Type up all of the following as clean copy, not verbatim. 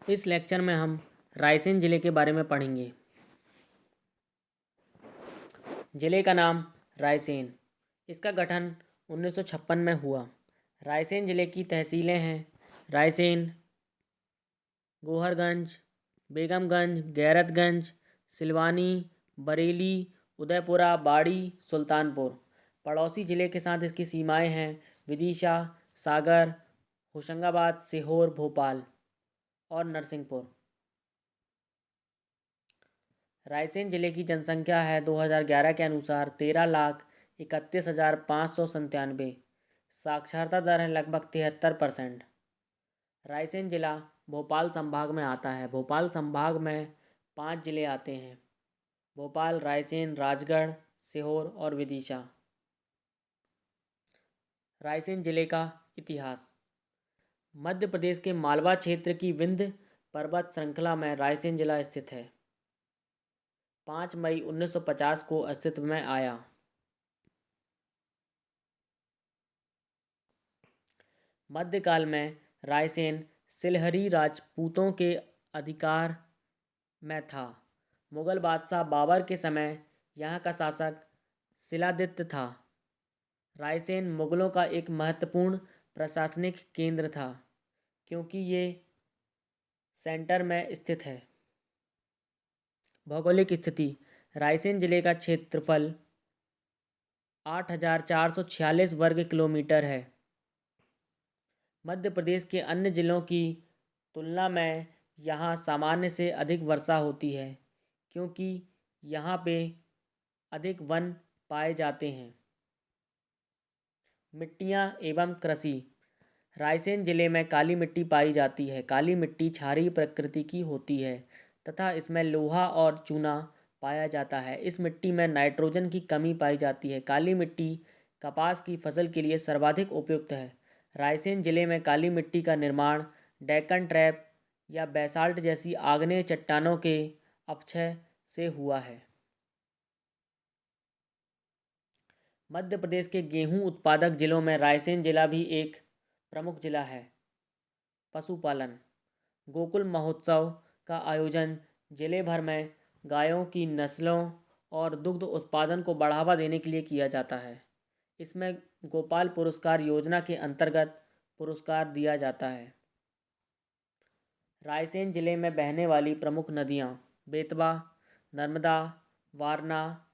इस लेक्चर में हम रायसेन ज़िले के बारे में पढ़ेंगे। ज़िले का नाम रायसेन। इसका गठन 1956 में हुआ। रायसेन ज़िले की तहसीलें हैं रायसेन, गोहरगंज, बेगमगंज, गैरतगंज, सिलवानी, बरेली, उदयपुरा, बाड़ी, सुल्तानपुर। पड़ोसी ज़िले के साथ इसकी सीमाएं हैं विदिशा, सागर, होशंगाबाद, सीहोर, भोपाल और नरसिंहपुर। रायसेन ज़िले की जनसंख्या है 2011 के अनुसार 13,31,597। साक्षरता दर है लगभग 73%। रायसेन ज़िला भोपाल संभाग में आता है। भोपाल संभाग में 5 ज़िले आते हैं: भोपाल, रायसेन, राजगढ़, सीहोर और विदिशा। रायसेन ज़िले का इतिहास। मध्य प्रदेश के मालवा क्षेत्र की विंध्य पर्वत श्रृंखला में रायसेन ज़िला स्थित है। 5 मई 1950 को अस्तित्व में आया। मध्यकाल में रायसेन सिलहरी राजपूतों के अधिकार में था। मुगल बादशाह बाबर के समय यहाँ का शासक शिलादित्य था। रायसेन मुगलों का एक महत्वपूर्ण प्रशासनिक केंद्र था क्योंकि ये सेंटर में स्थित है। भौगोलिक स्थिति। रायसेन जिले का क्षेत्रफल 8,446 वर्ग किलोमीटर है। मध्य प्रदेश के अन्य जिलों की तुलना में यहाँ सामान्य से अधिक वर्षा होती है क्योंकि यहाँ पे अधिक वन पाए जाते हैं। मिट्टियाँ एवं कृषि। रायसेन ज़िले में काली मिट्टी पाई जाती है। काली मिट्टी क्षारीय प्रकृति की होती है तथा इसमें लोहा और चूना पाया जाता है। इस मिट्टी में नाइट्रोजन की कमी पाई जाती है। काली मिट्टी कपास की फसल के लिए सर्वाधिक उपयुक्त है। रायसेन ज़िले में काली मिट्टी का निर्माण डेक्कन ट्रैप या बेसाल्ट जैसी आग्नेय चट्टानों के अपक्षय से हुआ है। मध्य प्रदेश के गेहूं उत्पादक जिलों में रायसेन जिला भी एक प्रमुख जिला है। पशुपालन। गोकुल महोत्सव का आयोजन जिले भर में गायों की नस्लों और दुग्ध उत्पादन को बढ़ावा देने के लिए किया जाता है। इसमें गोपाल पुरस्कार योजना के अंतर्गत पुरस्कार दिया जाता है। रायसेन जिले में बहने वाली प्रमुख नदियाँ बेतवा, नर्मदा, वारना,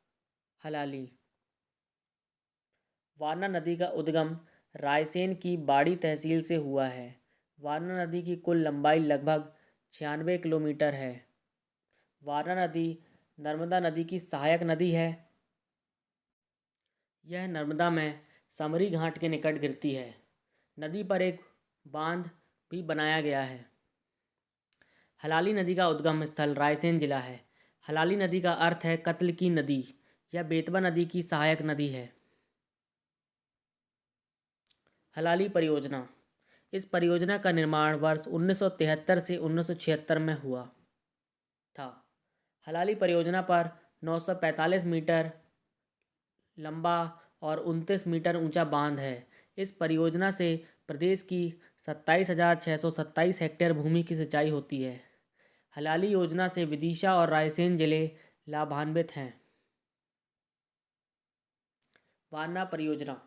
हलाली। वारना नदी का उद्गम रायसेन की बाड़ी तहसील से हुआ है। वारना नदी की कुल लंबाई लगभग 96 किलोमीटर है। वारना नदी नर्मदा नदी की सहायक नदी है। यह नर्मदा में समरी घाट के निकट गिरती है। नदी पर एक बांध भी बनाया गया है। हलाली नदी का उद्गम स्थल रायसेन जिला है। हलाली नदी का अर्थ है कत्ल की नदी। यह बेतवा नदी की सहायक नदी है। हलाली परियोजना। इस परियोजना का निर्माण वर्ष 1973 से 1976 में हुआ था। हलाली परियोजना पर 945 मीटर लंबा और 29 मीटर ऊंचा बांध है। इस परियोजना से प्रदेश की 27,627 हेक्टेयर भूमि की सिंचाई होती है। हलाली योजना से विदिशा और रायसेन जिले लाभान्वित हैं। वारना परियोजना।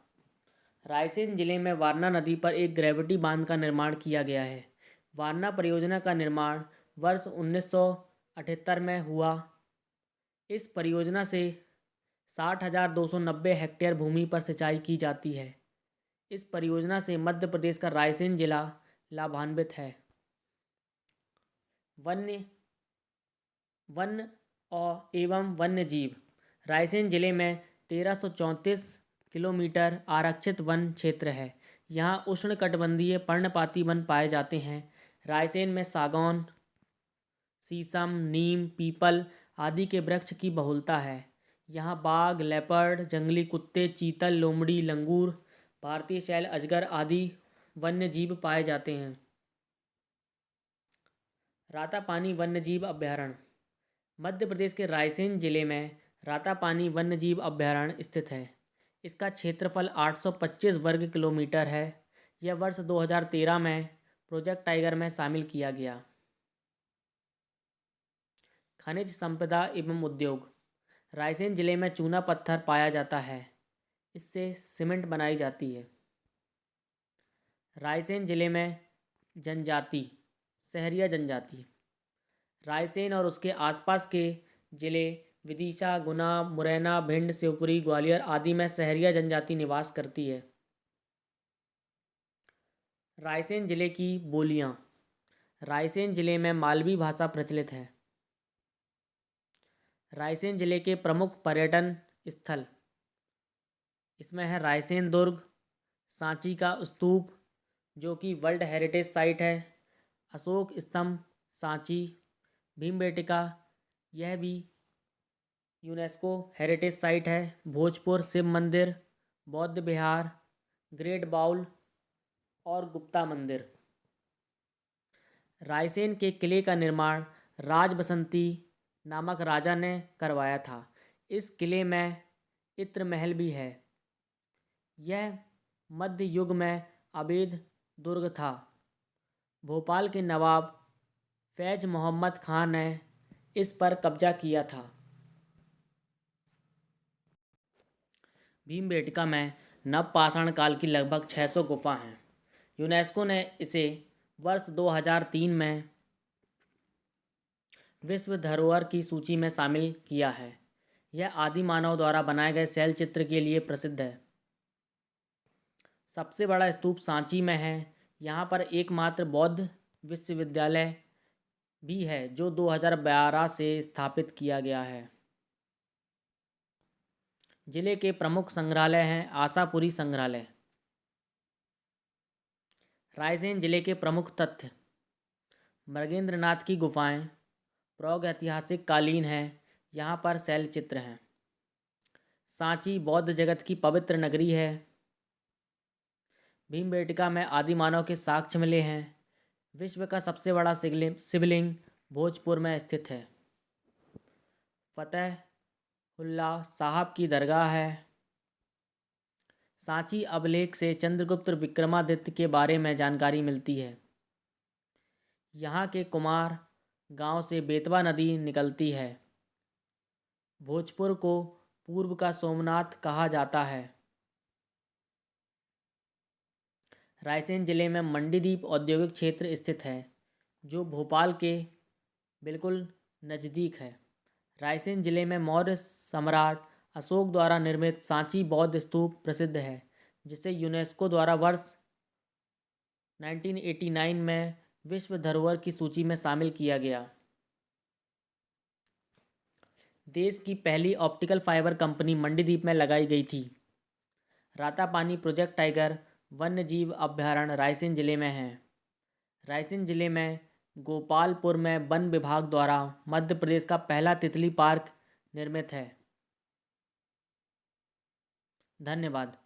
रायसेन जिले में वारना नदी पर एक ग्रेविटी बांध का निर्माण किया गया है। वारना परियोजना का निर्माण वर्ष 1978 में हुआ। इस परियोजना से 60,290 हेक्टेयर भूमि पर सिंचाई की जाती है। इस परियोजना से मध्य प्रदेश का रायसेन जिला लाभान्वित है। वन और एवं वन्य जीव। रायसेन जिले में 1334 किलोमीटर आरक्षित वन क्षेत्र है। यहाँ उष्णकटिबंधीय पर्णपाती वन पाए जाते हैं। रायसेन में सागौन, शीशम, नीम, पीपल आदि के वृक्ष की बहुलता है। यहाँ बाघ, लेपर्ड, जंगली कुत्ते, चीतल, लोमड़ी, लंगूर, भारतीय शैल अजगर आदि वन्य जीव पाए जाते हैं। रातापानी वन्यजीव अभयारण्य। मध्य प्रदेश के रायसेन जिले में रातापानी वन्यजीव अभयारण्य स्थित है। इसका क्षेत्रफल 825 वर्ग किलोमीटर है। यह वर्ष 2013 में प्रोजेक्ट टाइगर में शामिल किया गया। खनिज संपदा एवं उद्योग। रायसेन जिले में चूना पत्थर पाया जाता है। इससे सीमेंट बनाई जाती है। रायसेन जिले में जनजाति, सहरिया जनजाति। रायसेन और उसके आसपास के जिले विदिशा, गुना, मुरैना, भिंड, शिवपुरी, ग्वालियर आदि में सहरिया जनजाति निवास करती है। रायसेन जिले की बोलियां। रायसेन जिले में मालवी भाषा प्रचलित है। रायसेन जिले के प्रमुख पर्यटन स्थल इसमें है रायसेन दुर्ग, सांची का स्तूप जो कि वर्ल्ड हेरिटेज साइट है, अशोक स्तंभ सांची, भीमबेटका यह भी यूनेस्को हेरिटेज साइट है, भोजपुर शिव मंदिर, बौद्ध विहार, ग्रेट बाउल और गुप्ता मंदिर। रायसेन के किले का निर्माण राज बसंती नामक राजा ने करवाया था। इस किले में इत्र महल भी है। यह मध्य युग में अवैध दुर्ग था। भोपाल के नवाब फैज मोहम्मद खान ने इस पर कब्जा किया था। भीमबेटका में नवपाषाण काल की लगभग 600 गुफा हैं। यूनेस्को ने इसे वर्ष 2003 में विश्व धरोहर की सूची में शामिल किया है। यह आदि मानव द्वारा बनाए गए शैल चित्र के लिए प्रसिद्ध है। सबसे बड़ा स्तूप सांची में है। यहाँ पर एकमात्र बौद्ध विश्वविद्यालय भी है जो 2012 से स्थापित किया गया है। जिले के प्रमुख संग्रहालय हैं आशापुरी संग्रहालय। रायसेन जिले के प्रमुख तथ्य: मृगेंद्रनाथ की गुफाएं प्रागैतिहासिक कालीन हैं। यहाँ पर शैल चित्र हैं। सांची बौद्ध जगत की पवित्र नगरी है। भीमबेटका में आदिमानव के साक्ष्य मिले हैं। विश्व का सबसे बड़ा शिवलिंग भोजपुर में स्थित है। फतेहुल्ला साहब की दरगाह है। सांची अभिलेख से चंद्रगुप्त विक्रमादित्य के बारे में जानकारी मिलती है। यहाँ के कुमार गांव से बेतवा नदी निकलती है। भोजपुर को पूर्व का सोमनाथ कहा जाता है। रायसेन जिले में मंडीदीप औद्योगिक क्षेत्र स्थित है जो भोपाल के बिल्कुल नज़दीक है। रायसेन जिले में मौर्य सम्राट अशोक द्वारा निर्मित सांची बौद्ध स्तूप प्रसिद्ध है जिसे यूनेस्को द्वारा वर्ष 1989 में विश्व धरोहर की सूची में शामिल किया गया। देश की पहली ऑप्टिकल फाइबर कंपनी मंडीदीप में लगाई गई थी। रातापानी प्रोजेक्ट टाइगर वन्य जीव अभयारण्य रायसेन जिले में है। रायसेन जिले में गोपालपुर में वन विभाग द्वारा मध्य प्रदेश का पहला तितली पार्क निर्मित है। धन्यवाद।